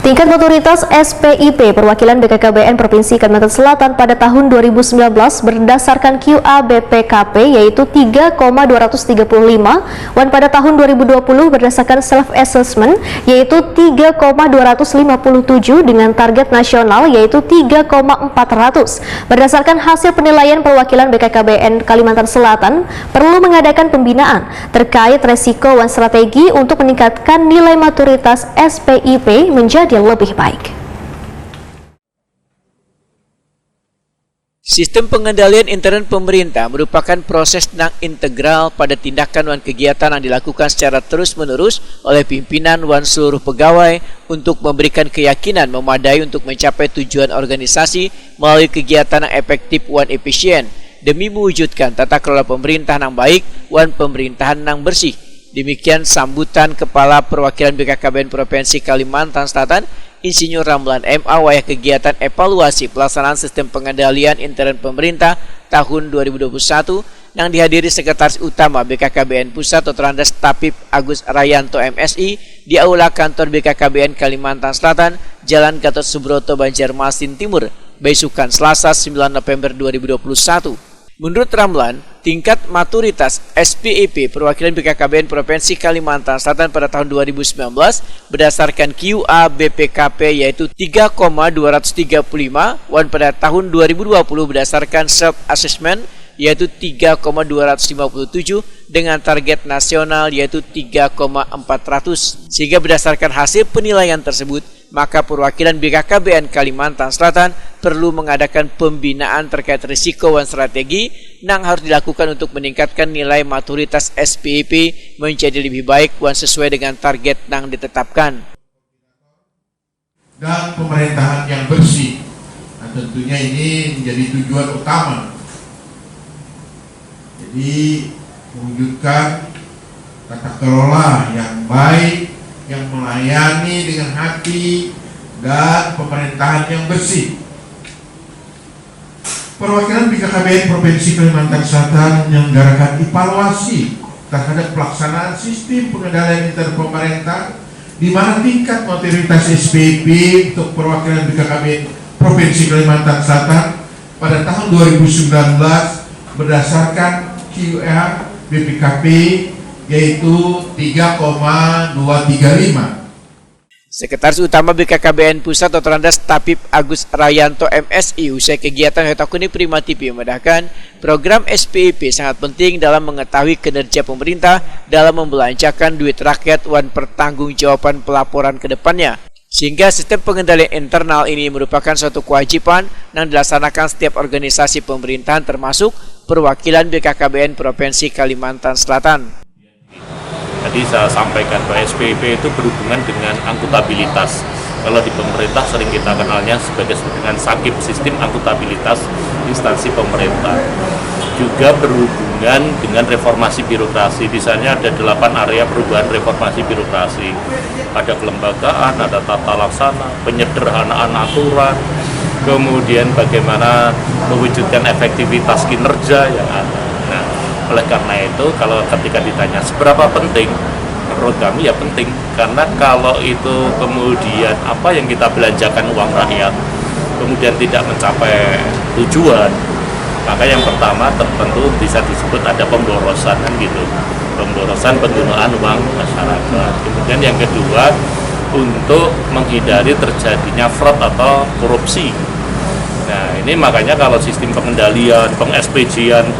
Tingkat maturitas SPIP perwakilan BKKBN Provinsi Kalimantan Selatan pada tahun 2019 berdasarkan QA BPKP yaitu 3,235, dan pada tahun 2020 berdasarkan self-assessment yaitu 3,257 dengan target nasional yaitu 3,400. Berdasarkan hasil penilaian perwakilan BKKBN Kalimantan Selatan, perlu mengadakan pembinaan terkait resiko dan strategi untuk meningkatkan nilai maturitas SPIP menjadi lebih baik. Sistem pengendalian intern pemerintah merupakan proses yang integral pada tindakan dan kegiatan yang dilakukan secara terus-menerus oleh pimpinan dan seluruh pegawai untuk memberikan keyakinan memadai untuk mencapai tujuan organisasi melalui kegiatan yang efektif dan efisien demi mewujudkan tata kelola pemerintah yang baik dan pemerintahan yang bersih. Demikian sambutan Kepala Perwakilan BKKBN Provinsi Kalimantan Selatan, Insinyur Ramlan MA wayah kegiatan evaluasi pelaksanaan sistem pengendalian intern pemerintah tahun 2021 yang dihadiri Sekretaris Utama BKKBN Pusat Dr. Andes Tapip Agus Rayanto MSI di Aula Kantor BKKBN Kalimantan Selatan, Jalan Gatot Subroto, Banjarmasin Timur, besukan Selasa 9 November 2021. Menurut Ramlan, tingkat maturitas SPIP perwakilan BKKBN Provinsi Kalimantan Selatan pada tahun 2019 berdasarkan QA BPKP yaitu 3,235, dan pada tahun 2020 berdasarkan self-assessment yaitu 3,257 dengan target nasional yaitu 3,400. Sehingga berdasarkan hasil penilaian tersebut, maka perwakilan BKKBN Kalimantan Selatan perlu mengadakan pembinaan terkait risiko dan strategi yang harus dilakukan untuk meningkatkan nilai maturitas SPIP menjadi lebih baik dan sesuai dengan target yang ditetapkan. Dan pemerintahan yang bersih, nah, tentunya ini menjadi tujuan utama. Jadi mewujudkan tata kelola yang baik, yang melayani dengan hati, dan pemerintahan yang bersih. Perwakilan BKKBN Provinsi Kalimantan Selatan menyelenggarakan evaluasi terhadap pelaksanaan sistem pengendalian intern pemerintah, di mana tingkat maturitas SPIP untuk perwakilan BKKBN Provinsi Kalimantan Selatan pada tahun 2019 berdasarkan QA BPKP yaitu 3,235. Sekretaris Utama BKKBN Pusat Dr. Andes Tapip Agus Rayanto MSI usai kegiatan Hetakuni Prima TV memedahkan program SPIP sangat penting dalam mengetahui kinerja pemerintah dalam membelanjakan duit rakyat dan pertanggungjawaban pelaporan ke depannya. Sehingga sistem pengendalian internal ini merupakan suatu kewajiban yang dilaksanakan setiap organisasi pemerintahan termasuk perwakilan BKKBN Provinsi Kalimantan Selatan. Tadi saya sampaikan bahwa SPIP itu berhubungan dengan akuntabilitas. Kalau di pemerintah sering kita kenalnya sebagai dengan SAKIP, sistem akuntabilitas instansi pemerintah. Juga berhubungan dengan reformasi birokrasi. Di sana ada 8 area perubahan reformasi birokrasi. Ada kelembagaan, ada tata laksana, penyederhanaan aturan, kemudian bagaimana mewujudkan efektivitas kinerja yang ada. Nah, oleh karena itu, kalau ketika ditanya seberapa penting, menurut kami ya penting. Karena kalau itu kemudian apa yang kita belanjakan uang rakyat, kemudian tidak mencapai tujuan, maka yang pertama tentu bisa disebut ada pemborosan kan gitu. Pemborosan penggunaan uang masyarakat. Kemudian yang kedua, untuk menghindari terjadinya fraud atau korupsi. Nah, ini makanya kalau sistem pengendalian, peng-SPJ-an,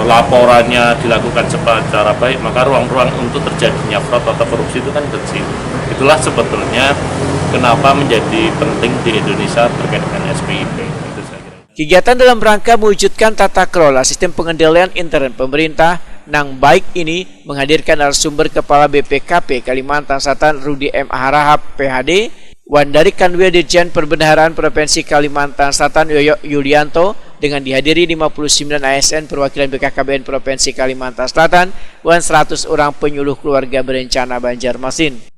laporannya dilakukan secara baik, maka ruang-ruang untuk terjadinya fraud atau korupsi itu kan kecil. Itulah sebetulnya kenapa menjadi penting di Indonesia terkait dengan SPIP. Kegiatan dalam rangka mewujudkan tata kelola sistem pengendalian intern pemerintah yang baik ini menghadirkan narasumber Kepala BPKP Kalimantan Selatan Rudi M. Harahap PhD, dan dari Kanwil Dirjen Perbendaharaan Provinsi Kalimantan Selatan Yoyo Yulianto, dengan dihadiri 59 ASN perwakilan BKKBN Provinsi Kalimantan Selatan dan 100 orang penyuluh keluarga berencana Banjarmasin.